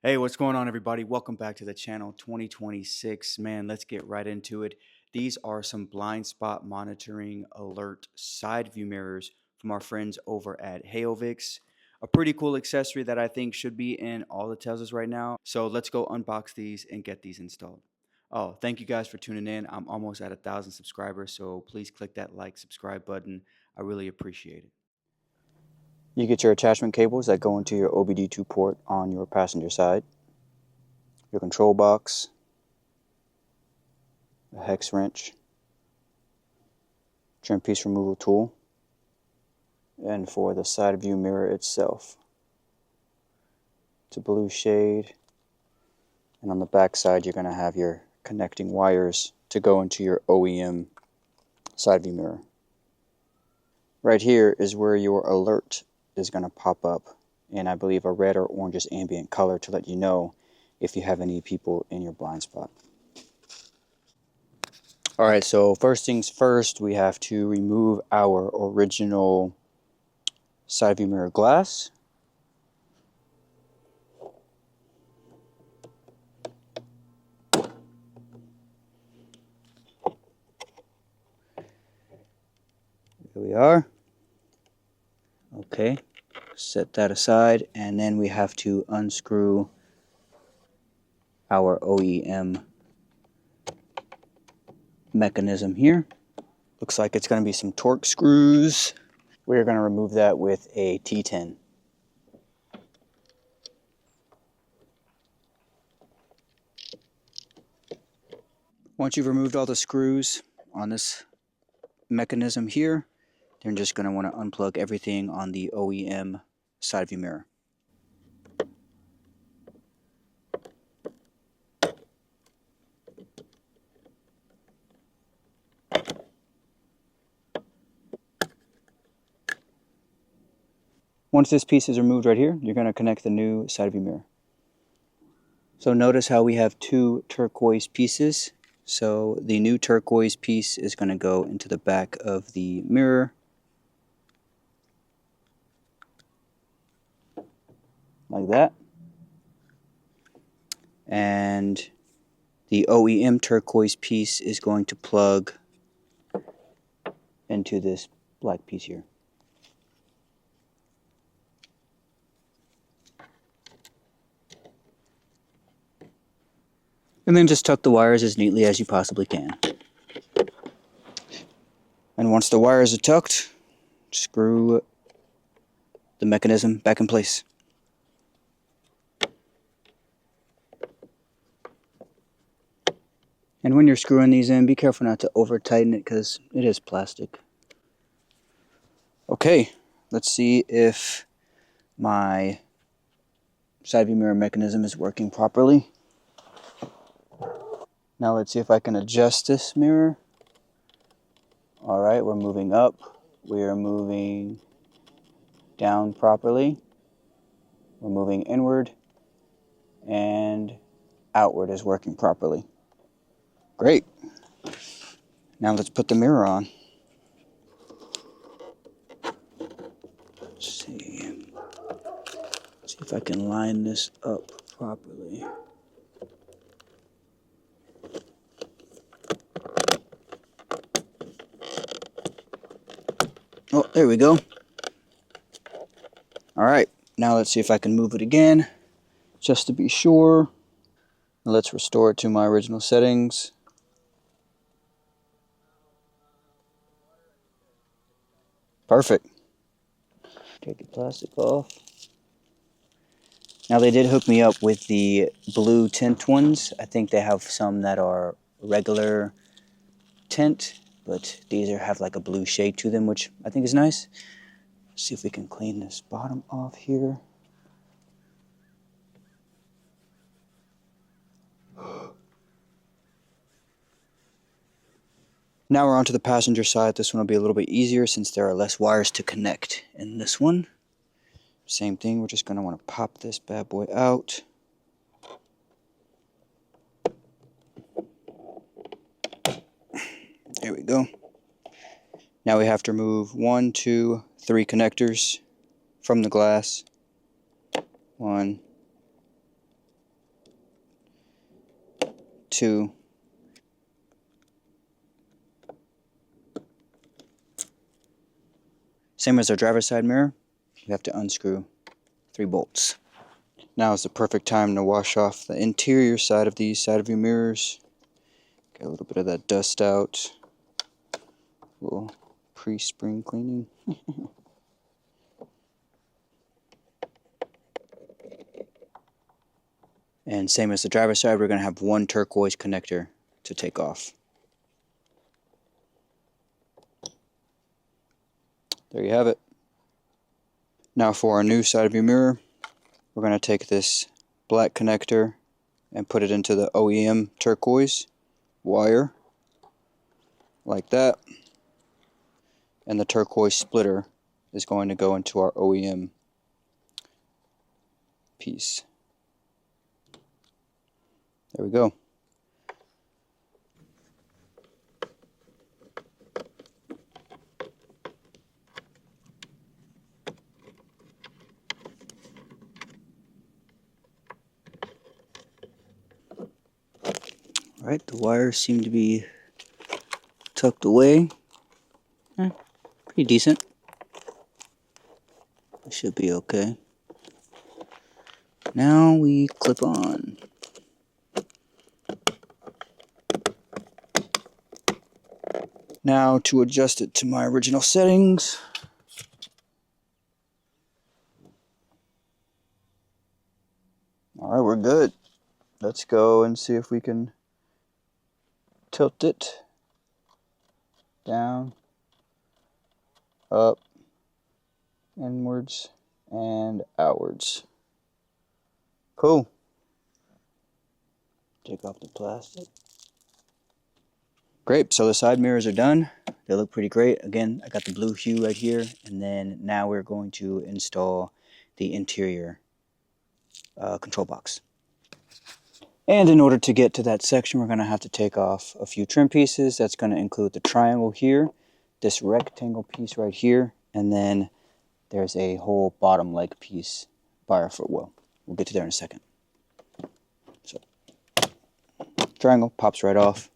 Hey, what's going on, everybody? Welcome back to the channel 2026. Man, let's get right into it. These are some blind spot monitoring alert side view mirrors from our friends over at Haovix. A pretty cool accessory that I think should be in all the Teslas right now. So let's go unbox these and get these installed. Oh, thank you guys for tuning in. I'm almost at 1,000 subscribers, so please click that like, subscribe button. I really appreciate it. You get your attachment cables that go into your OBD2 port on your passenger side, your control box, a hex wrench, trim piece removal tool, and for the side view mirror itself, it's a blue shade, and on the back side you're going to have your connecting wires to go into your OEM side view mirror. Right here is where your alert is going to pop up, and I believe a red or orangish ambient color to let you know if you have any people in your blind spot. Alright, so first things first, we have to remove our original side view mirror glass. Here we are. Okay, set that aside, and then we have to unscrew our OEM mechanism here. Looks like it's going to be some Torx screws. We're going to remove that with a T10. Once you've removed all the screws on this mechanism here, then you're just going to want to unplug everything on the OEM side view mirror. Once this piece is removed right here, you're going to connect the new side view mirror. So notice how we have two turquoise pieces. So the new turquoise piece is going to go into the back of the mirror, like that. And the OEM turquoise piece is going to plug into this black piece here. And then just tuck the wires as neatly as you possibly can. And once the wires are tucked, screw the mechanism back in place. And when you're screwing these in, be careful not to over tighten it because it is plastic. Okay, let's see if my side view mirror mechanism is working properly. Now let's see if I can adjust this mirror. Alright, we're moving up. We are moving down properly. We're moving inward. And outward is working properly. Great. Now let's put the mirror on. Let's see if I can line this up properly. Oh, there we go. Alright, now let's see if I can move it again, just to be sure. Let's restore it to my original settings. Perfect. Take the plastic off. Now they did hook me up with the blue tint ones. I think they have some that are regular tint, but these have like a blue shade to them, which I think is nice. Let's see if we can clean this bottom off here. Now we're onto the passenger side. This one will be a little bit easier since there are less wires to connect in this one. Same thing, we're just going to want to pop this bad boy out. There we go. Now we have to remove 1, 2, 3 connectors from the glass. 1, 2. Same as our driver's side mirror, we have to unscrew 3 bolts. Now is the perfect time to wash off the interior side of these side view mirrors. Get a little bit of that dust out. A little pre-spring cleaning. And same as the driver's side, we're going to have 1 turquoise connector to take off. There you have it. Now for our new side view mirror, we're going to take this black connector and put it into the OEM turquoise wire, like that. And the turquoise splitter is going to go into our OEM piece. There we go. Alright, the wires seem to be tucked away. Pretty decent. It should be okay. Now we clip on. Now to adjust it to my original settings. Alright, we're good. Let's go and see if we can tilt it down, up, inwards, and outwards. Cool. Take off the plastic. Great, so the side mirrors are done. They look pretty great. Again, I got the blue hue right here, and then now we're going to install the interior control box. And in order to get to that section, we're going to have to take off a few trim pieces. That's going to include the triangle here, this rectangle piece right here, and then there's a whole bottom leg piece by our footwell. We'll get to there in a second. So, triangle pops right off.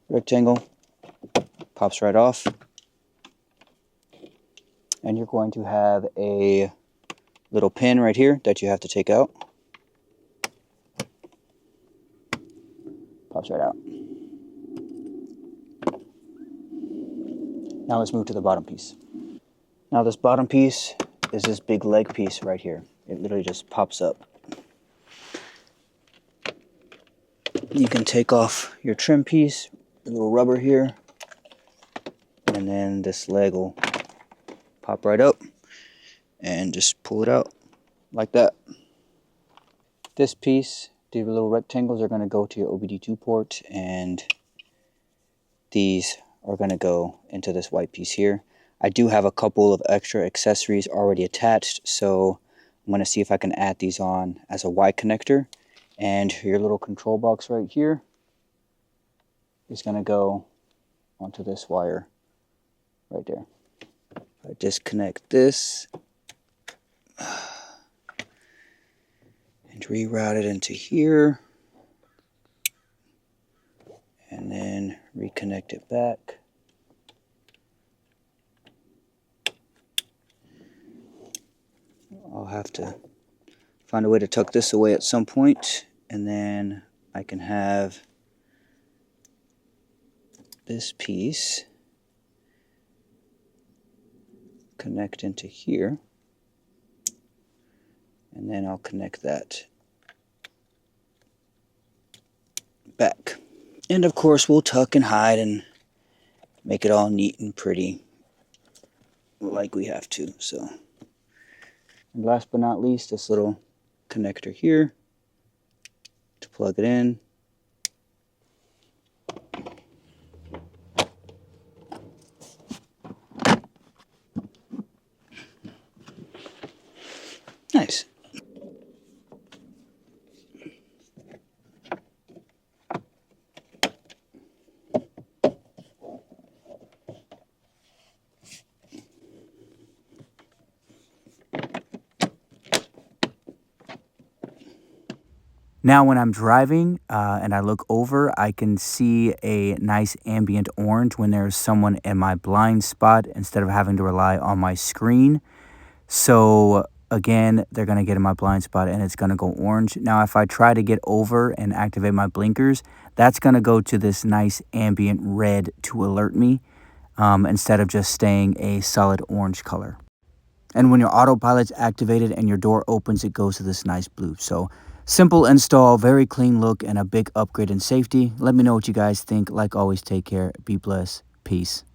Rectangle pops right off. And you're going to have a little pin right here that you have to take out. Pops right out. Now let's move to the bottom piece. Now this bottom piece is this big leg piece right here. It literally just pops up. You can take off your trim piece, a little rubber here, and then this leg will pop right up and just pull it out like that. This piece, the little rectangles are going to go to your OBD2 port, and these are going to go into this white piece here. I do have a couple of extra accessories already attached, so I'm going to see if I can add these on as a Y connector. And your little control box right here is going to go onto this wire right there. I disconnect this and reroute it into here, and then reconnect it back. I'll have to find a way to tuck this away at some point, and then I can have this piece connect into here, and then I'll connect that back. And of course we'll tuck and hide and make it all neat and pretty like we have to. So, and last but not least, this little connector here to plug it in. Nice. Now, when I'm driving and I look over, I can see a nice ambient orange when there's someone in my blind spot instead of having to rely on my screen. So again, they're going to get in my blind spot and it's going to go orange. Now, if I try to get over and activate my blinkers, that's going to go to this nice ambient red to alert me instead of just staying a solid orange color. And when your autopilot's activated and your door opens, it goes to this nice blue. So simple install, very clean look, and a big upgrade in safety. Let me know what you guys think. Like always, take care. Be blessed. Peace.